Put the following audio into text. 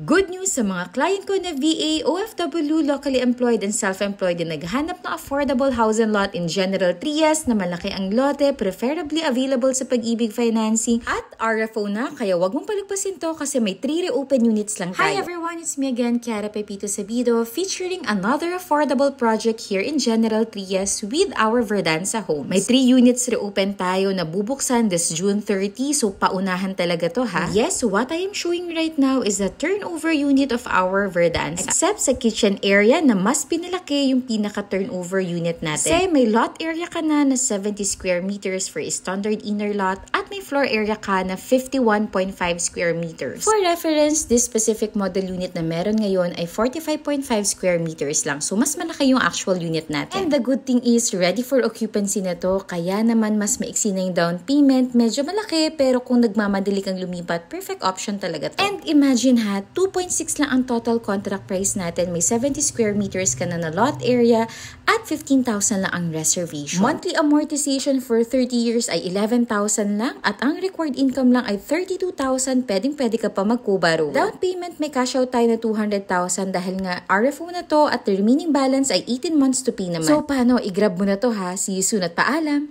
Good news sa mga client ko na VA, OFW, locally employed and self-employed na naghahanap ng affordable house and lot in General Trias na malaki ang lote, preferably available sa Pag-ibig Financing at RFO na, kaya wag mong palagpasin to kasi may 3 reopen units lang tayo. Hi everyone, it's me again, Kiara Pepito Sabido, featuring another affordable project here in General Trias with our Verdanza Homes. May 3 units reopen tayo na bubuksan this June 30, so paunahan talaga to ha. Yes, what I am showing right now is the turnover unit of our Verdanza. Except sa kitchen area na mas pinalaki yung pinaka-turnover unit natin. Kasi may lot area ka na 70 square meters for a standard inner lot at may floor area ka na 51.5 square meters. For reference, this specific model unit na meron ngayon ay 45.5 square meters lang. So mas malaki yung actual unit natin. And the good thing is, ready for occupancy na to. Kaya naman mas maiksi na yung down payment. Medyo malaki pero kung nagmamadali kang lumipat, perfect option talaga to. And imagine ha, 2.6 lang ang total contract price natin. May 70 square meters ka na lot area at 15,000 lang ang reservation. Monthly amortization for 30 years ay 11,000 lang at ang required income lang ay 32,000. Pwedeng-pwede ka pa magkubaro. Down payment may cash out tayo na 200,000 dahil nga RFO na to at the remaining balance ay 18 months to pay naman. So paano? I-grab mo na to ha. See you soon at paalam!